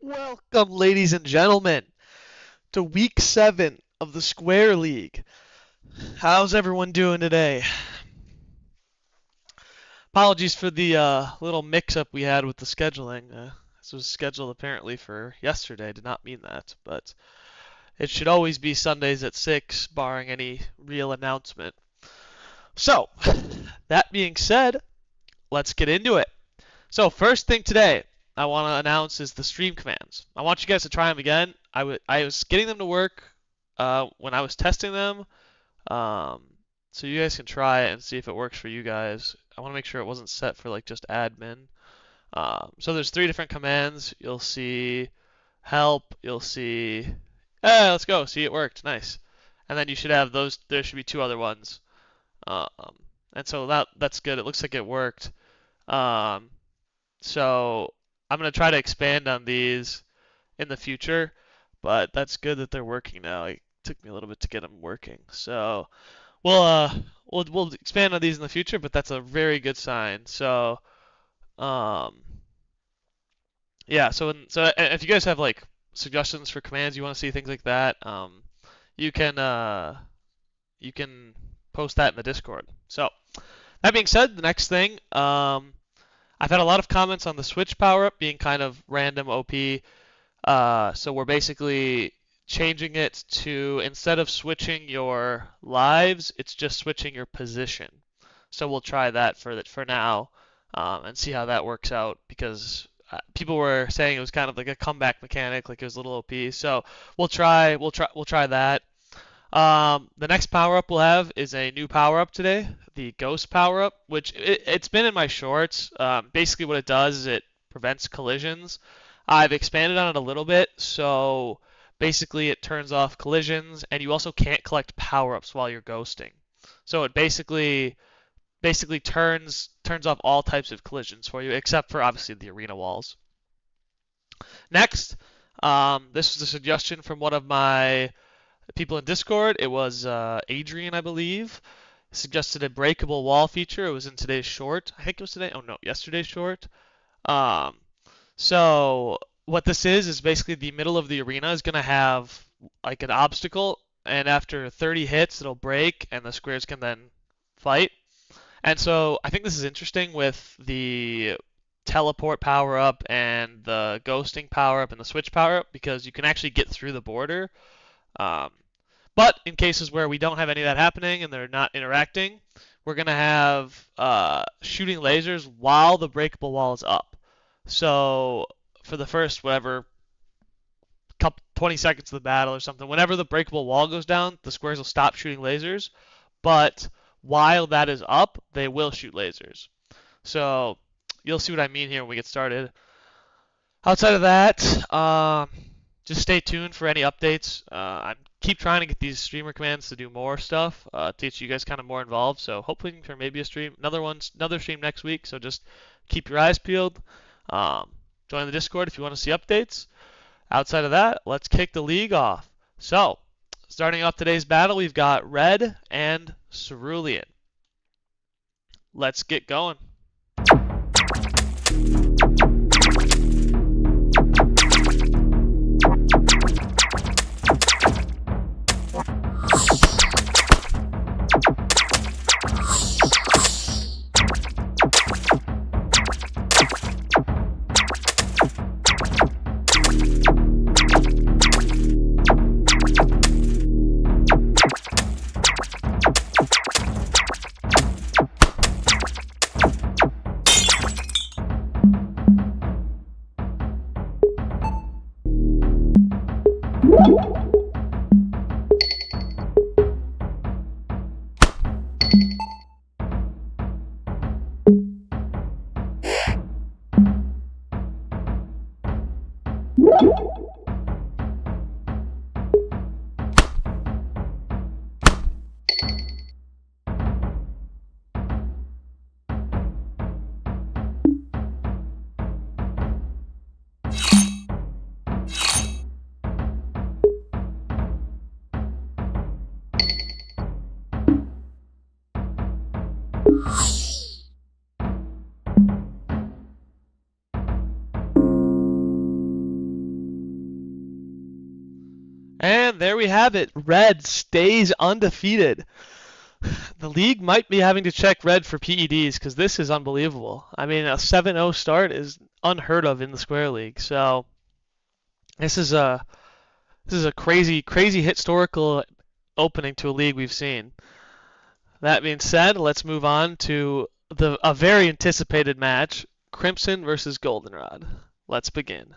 Welcome, ladies and gentlemen, to week 7 of the Square League. How's everyone doing today? Apologies for the little mix-up we had with the scheduling. This was scheduled apparently for yesterday. Did not mean that, but it should always be Sundays at 6, barring any real announcement. So, that being said, let's get into it. So, first thing today I want to announce is the stream commands. I want you guys to try them again. I was getting them to work when I was testing them, um, so you guys can try it and see if it works for you guys. I want to make sure it wasn't set for like just admin. So there's 3 different commands. You'll see help. You'll see. Hey, let's go. See, it worked. Nice. And then you should have those. There should be 2 other ones. Um, and so that's good. It looks like it worked. Um, so I'm gonna try to expand on these in the future, but that's good that they're working now. It took me a little bit to get them working. So we'll we'll expand on these in the future, but that's a very good sign. So um yeah, so if you guys have like suggestions for commands you want to see things like that, you can you can post that in the Discord. So that being said, the next thing, I've had a lot of comments on the Switch power up being kind of random OP. So we're basically changing it to, instead of switching your lives, it's just switching your position. So we'll try that for now, and see how that works out, because people were saying it was kind of like a comeback mechanic, like it was a little OP. So we'll try that. The next power up we'll have is a new power up today, the Ghost power up, which it's been in my shorts. Basically, what it does is it prevents collisions. I've expanded on it a little bit, so basically it turns off collisions, and you also can't collect power ups while you're ghosting. So it basically turns off all types of collisions for you, except for obviously the arena walls. Next, this was a suggestion from one of my people in Discord. It was Adrian, I believe, suggested a breakable wall feature. It was in today's short. I think it was today. Oh no, yesterday's short. Um, so what this is basically the middle of the arena is gonna have like an obstacle, and after 30 hits, it'll break, and the squares can then fight. And so I think this is interesting with the teleport power up and the ghosting power up and the switch power up, because you can actually get through the border. Um, but in cases where we don't have any of that happening and they're not interacting, we're going to have shooting lasers while the breakable wall is up. So for the first, whatever, couple 20 seconds of the battle or something, whenever the breakable wall goes down, the squares will stop shooting lasers. But while that is up, they will shoot lasers. So you'll see what I mean here when we get started. Outside of that, just stay tuned for any updates. I keep trying to get these streamer commands to do more stuff, to get you guys kind of more involved. So hoping for maybe a stream, another stream next week. So just keep your eyes peeled. Join the Discord if you want to see updates. Outside of that, let's kick the league off. So, starting off today's battle, we've got Red and Cerulean. Let's get going. there we have it. Red stays undefeated. The league might be having to check Red for PEDs because this is unbelievable. I mean, a 7-0 start is unheard of in the Square League. So this is a crazy historical opening to a league we've seen. That being said, let's move on to a very anticipated match, Crimson versus Goldenrod. Let's begin.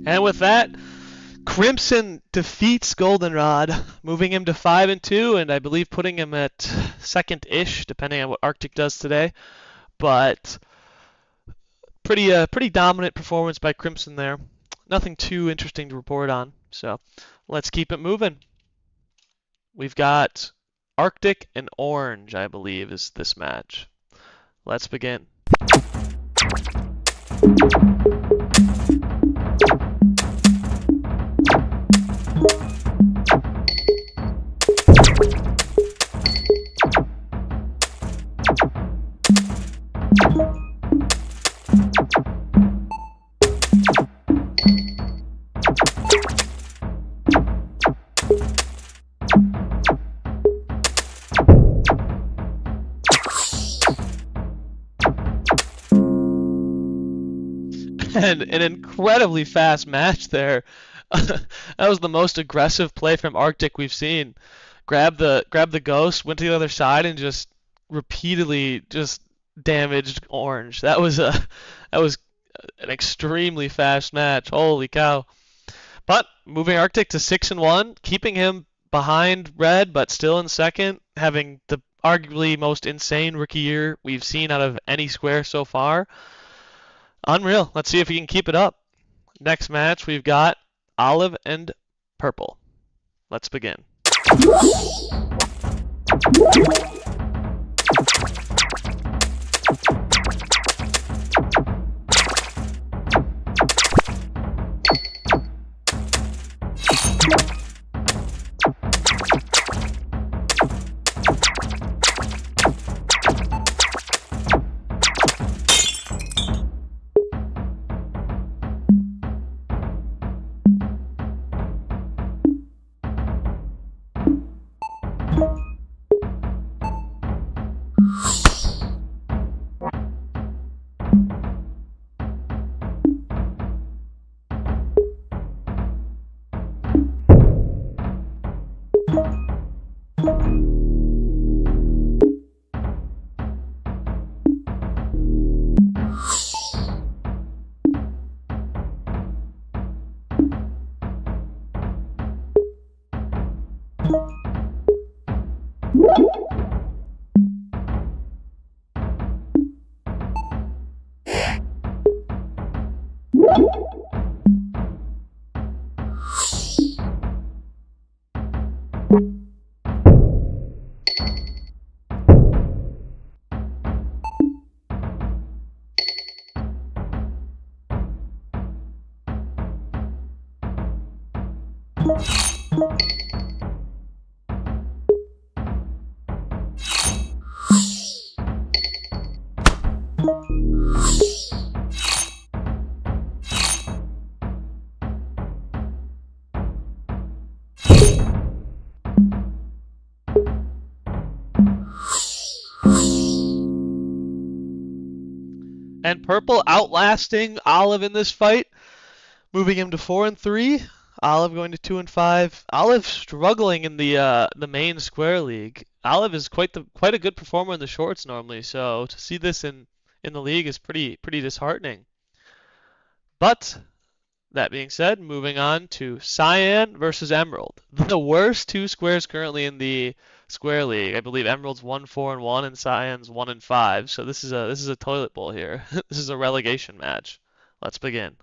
And with that, Crimson defeats Goldenrod, moving him to 5-2, and I believe putting him at second-ish, depending on what Arctic does today. But pretty dominant performance by Crimson there. Nothing too interesting to report on. So let's keep it moving. We've got Arctic and Orange, I believe, is this match. Let's begin. And an incredibly fast match there. That was the most aggressive play from Arctic we've seen. Grabbed the ghost, went to the other side, and just repeatedly just damaged Orange. That was an extremely fast match. Holy cow! But moving Arctic to 6-1, keeping him behind Red, but still in second, having the arguably most insane rookie year we've seen out of any Square so far. Unreal. Let's see if he can keep it up. Next match, we've got Olive and Purple. Let's begin. And Purple outlasting Olive in this fight, moving him to 4-3. Olive going to 2-5. Olive struggling in the main square league. Olive is quite a good performer in the shorts normally, so to see this in the league is pretty disheartening. But that being said, moving on to Cyan versus Emerald. The worst two squares currently in the square league. I believe Emerald's 1-4-1 and Cyan's 1-5. So this is a toilet bowl here. This is a relegation match. Let's begin.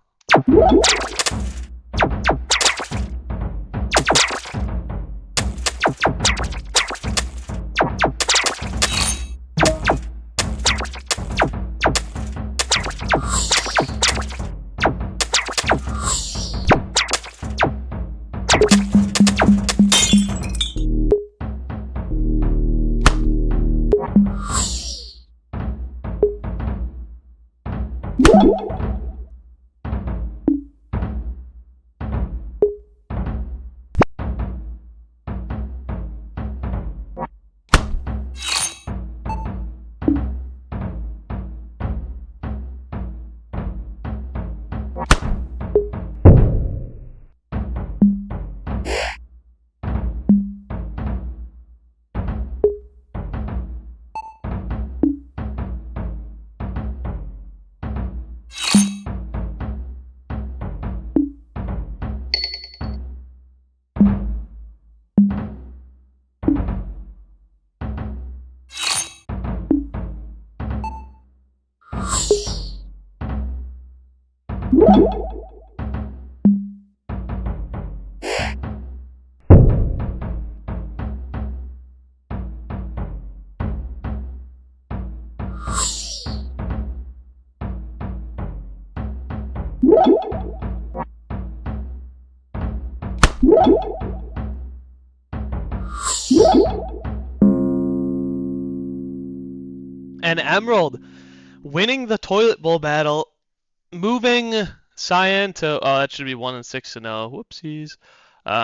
And Emerald winning the toilet bowl battle, moving Cyan to, oh, that should be 1-6-0. Whoopsies.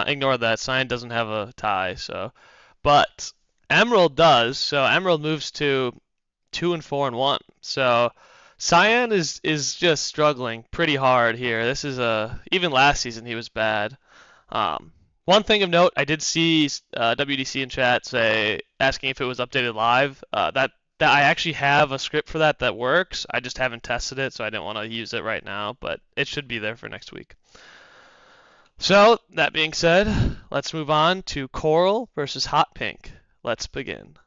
Ignore that. Cyan doesn't have a tie, so. But Emerald does, so Emerald moves to 2-4-1. So Cyan is just struggling pretty hard here. This is even last season he was bad. One thing of note, I did see WDC in chat say asking if it was updated live. That I actually have a script for that works. I just haven't tested it, so I didn't want to use it right now, but it should be there for next week. So, that being said, let's move on to Coral versus Hot Pink. Let's begin.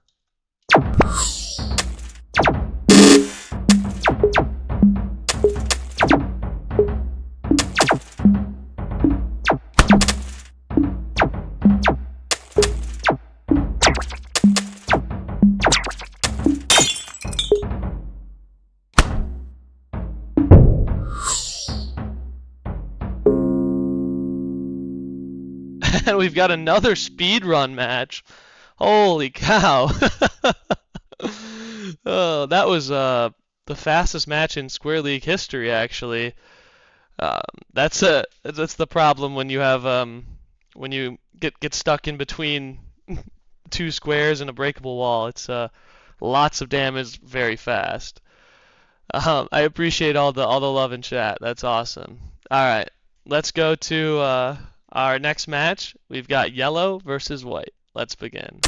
And we've got another speed run match. Holy cow. Oh, that was the fastest match in Square League history, actually. That's the problem when you have when you get stuck in between two squares and a breakable wall. It's lots of damage very fast. I appreciate all the love in chat. That's awesome. All right, let's go to our next match. We've got yellow versus white. Let's begin.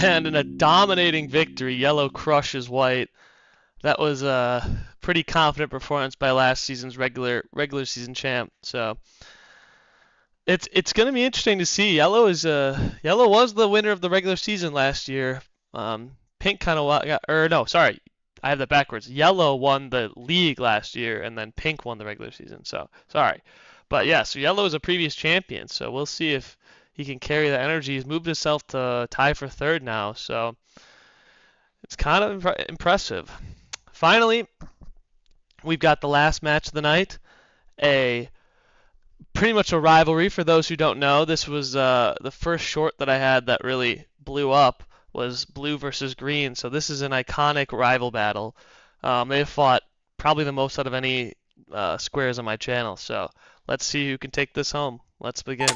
And in a dominating victory, yellow crushes white. That was a pretty confident performance by last season's regular season champ. So it's going to be interesting to see. Yellow was the winner of the regular season last year. Pink kind of got, or no, sorry, I have that backwards. Yellow won the league last year, and then Pink won the regular season. So sorry, but yeah, so Yellow is a previous champion. So we'll see if he can carry that energy. He's moved himself to tie for third now. So it's kind of impressive. Finally, we've got the last match of the night. A pretty much a rivalry for those who don't know. This was the first short that I had that really blew up was blue versus green. So this is an iconic rival battle. They've fought probably the most out of any squares on my channel. So let's see who can take this home. Let's begin.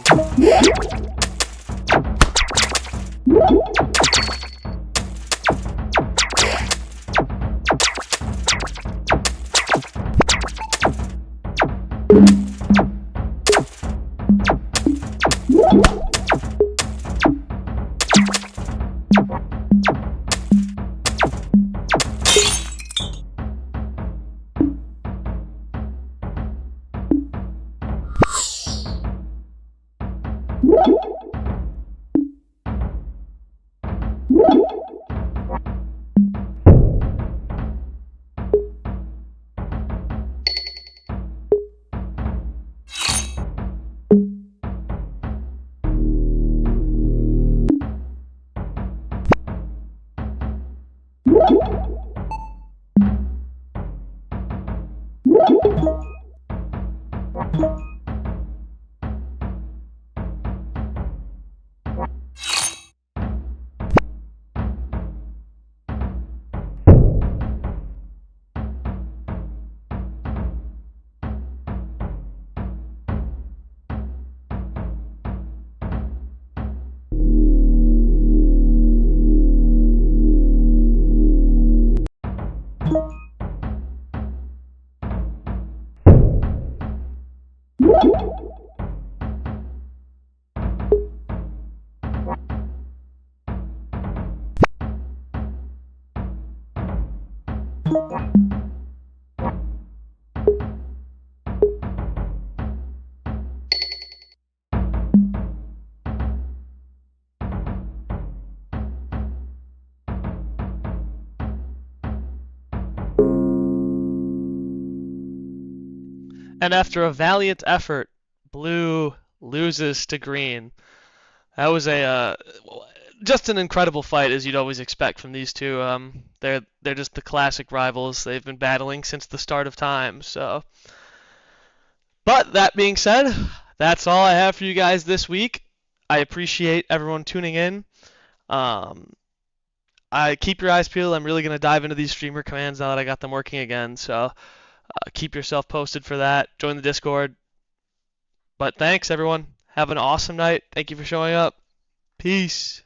And after a valiant effort, blue loses to green. That was a just an incredible fight, as you'd always expect from these two. They're just the classic rivals. They've been battling since the start of time. So, but that being said, that's all I have for you guys this week. I appreciate everyone tuning in. I keep your eyes peeled. I'm really gonna dive into these streamer commands now that I got them working again. So keep yourself posted for that. Join the Discord. But thanks everyone. Have an awesome night. Thank you for showing up. Peace.